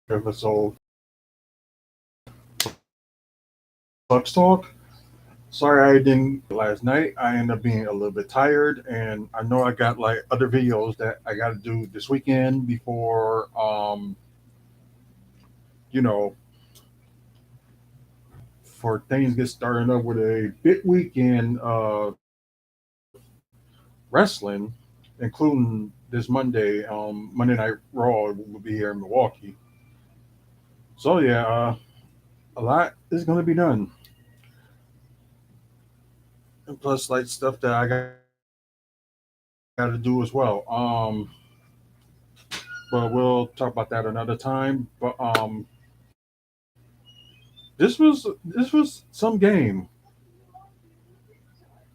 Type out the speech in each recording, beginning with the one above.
WFSO Bucks Talk. Sorry I didn't last night. I ended up being a little bit tired, and I know I got like other videos that I got to do this weekend before, you know, for things get started up with a big weekend wrestling, including this Monday. Monday Night Raw will be here in Milwaukee. So yeah, a lot is going to be done, and plus like stuff that I got to do as well. But we'll talk about that another time. But this was some game.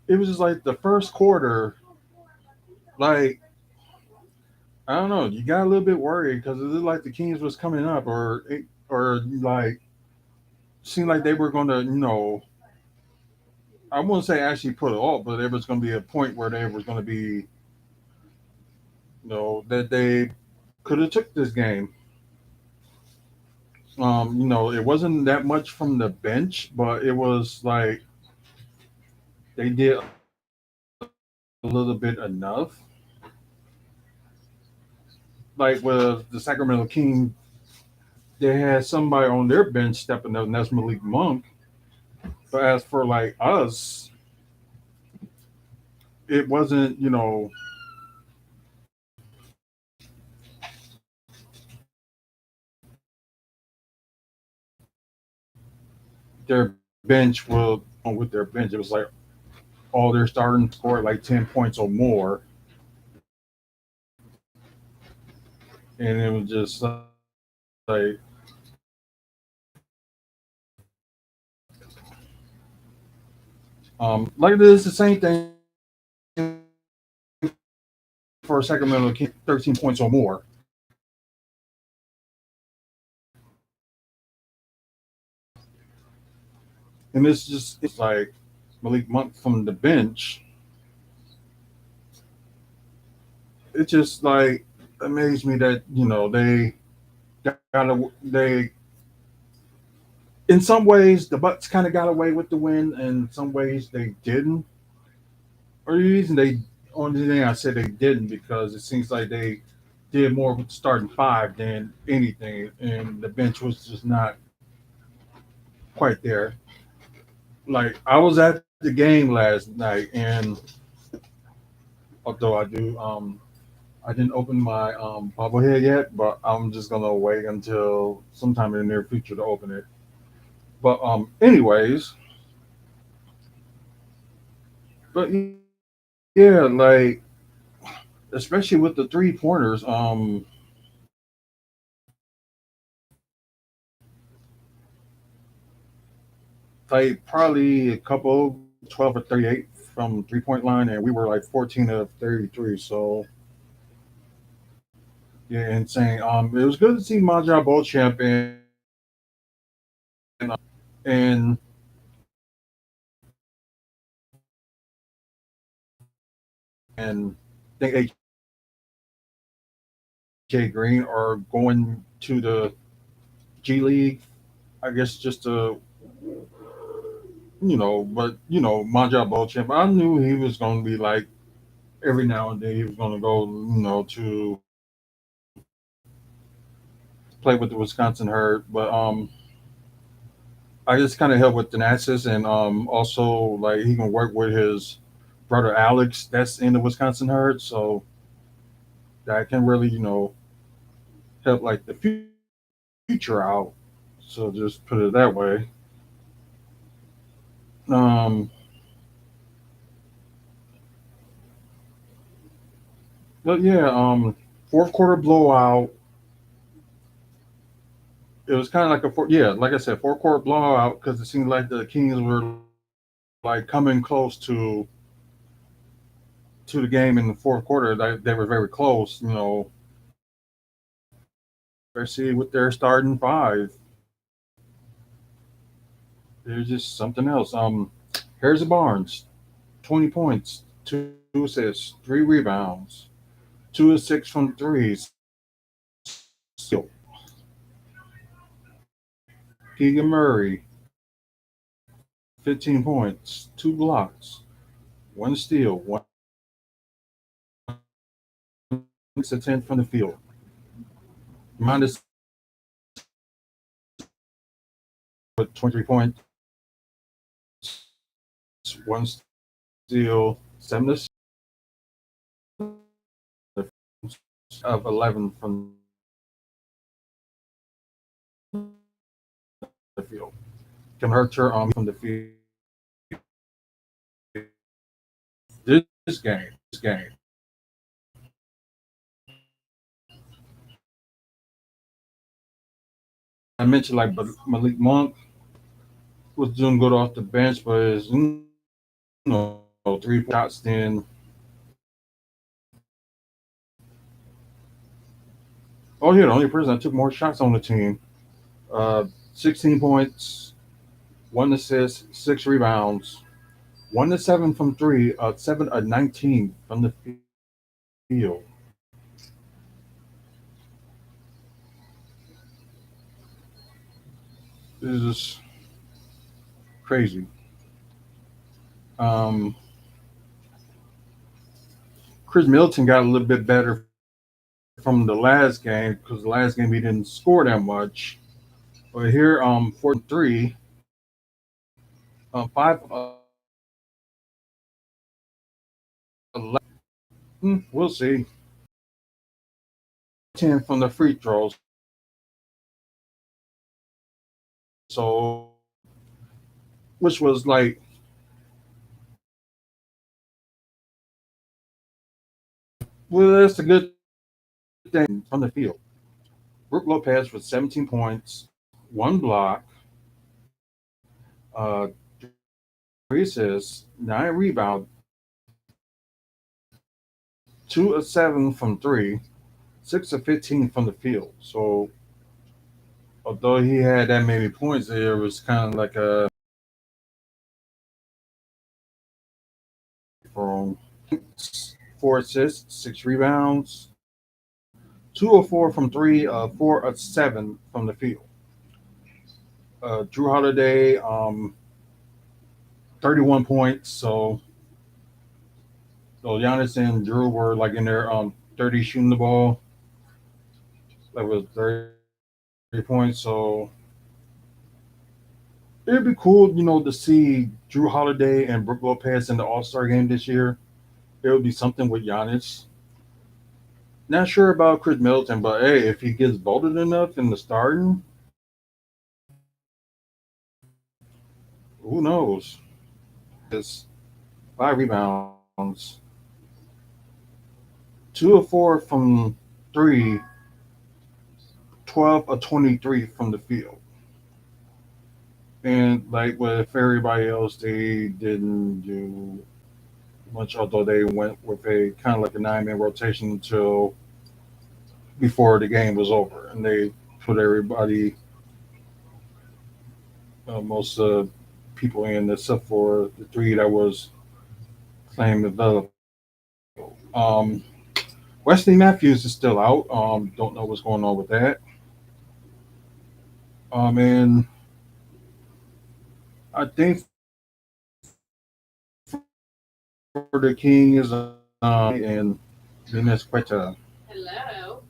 It was just like the first quarter, like I don't know, you got a little bit worried because it looked like the Kings was coming up, or like seemed like they were going to, I wouldn't say actually put it off, but there was going to be a point where there was going to be, that they could have took this game. It wasn't that much from the bench, but it was like they did a little bit enough. Like with the Sacramento King, they had somebody on their bench stepping up, and that's Malik Monk. But as for like us, it wasn't, their bench will with their bench. It was like all their starting scored like 10 points or more, and it was just like like this the same thing for Sacramento King, 13 points or more. And it's like Malik Monk from the bench. It just like amazed me that they in some ways the Bucks kind of got away with the win, and in some ways they didn't. Or the reason they only thing I said they didn't because it seems like they did more with the starting five than anything, and the bench was just not quite there. Like I was at the game last night, and although I didn't open my bobblehead yet, but I'm just gonna wait until sometime in the near future to open it. But anyways, but yeah, like especially with the 3 pointers, like probably a couple 12 or 38 from 3 point line, and we were like 14 of 33. So yeah, insane. It was good to see Maja Beauchamp and and I think AJ Green are going to the G League. I guess just to but Maja Beauchamp, I knew he was going to be like every now and then he was going to go, to play with the Wisconsin Herd. But I just kind of help with the Natsus, and also like he can work with his brother Alex that's in the Wisconsin Herd, so that can really help like the future out. So just put it that way. Um, but yeah, fourth quarter blowout. It was kind of like yeah, like I said, fourth quarter blowout because it seemed like the Kings were like coming close to the game in the fourth quarter. They were very close, especially with their starting five. There's just something else. Here's Barnes, 20 points, 2 assists, 3 rebounds, 2 of 6 from threes, steal. Keegan Murray, 15 points, 2 blocks, 1 steal, 1 to 10 from the field. Minus with 23 points, 1 steal, 7 of 11 from the field. Can hurt her from the field. This game. I mentioned like Malik Monk was doing good off the bench, but his 3 shots. Then oh yeah, the only person that took more shots on the team. 16 points, 1 assist, 6 rebounds, 1 to 7 from three, 7 of 19 from the field. This is just crazy. Um, Chris Middleton got a little bit better from the last game because the last game he didn't score that much. But here, 4 3, 5 11. We'll see. 10 from the free throws. So, which was like, well, that's a good thing from the field. Brook Lopez with 17 points, 1 block, uh, 3 assists, 9 rebounds, 2 of 7 from three, 6 of 15 from the field. So although he had that many points, it was kind of like a from 4 assists, 6 rebounds, 2 of 4 from three, 4 of 7 from the field. Drew Holiday, 31 points. So Giannis and Drew were like in their 30 shooting the ball. That was 30 points. So it'd be cool, to see Drew Holiday and Brook Lopez in the All Star game this year. It would be something with Giannis. Not sure about Chris Middleton, but hey, if he gets voted enough in the starting, who knows? It's 5 rebounds, 2 of 4 from three, 12 of 23 from the field. And like with everybody else, they didn't do much, although they went with a kind of like a 9 man rotation until before the game was over, and they put everybody, most people in except for the three that was claimed available. Um, Wesley Matthews is still out. Don't know what's going on with that. And I think for the King is and Venezuela. Hello.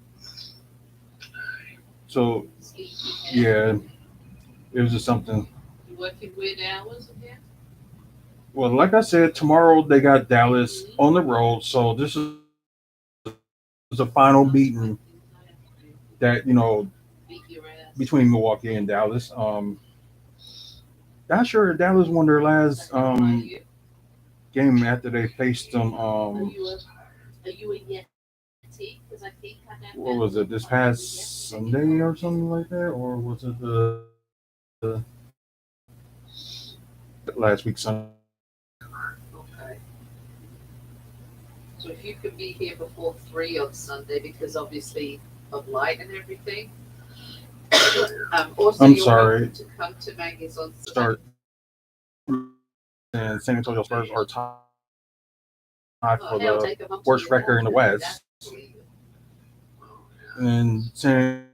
So Sleepy head. yeah, it was just something. You working weird hours again? Well, like I said, tomorrow they got Dallas Mm-hmm. on the road, so this is a final meeting that Beat your ass. between Milwaukee and Dallas. Not sure if Dallas won their last Are you? game after they faced them. Are you a Yeti? Because I think I have that What look was it? on This you past yesterday. Sunday or something like that, or was it the last week Sunday? Okay. So if you could be here before 3 on Sunday, because obviously of light and everything. Also, I'm you're sorry. welcome to come to Maggie's on Start and San Antonio Spurs are tied Oh, for hell, the take them up to worst your record in the water. West, That's sweet. and San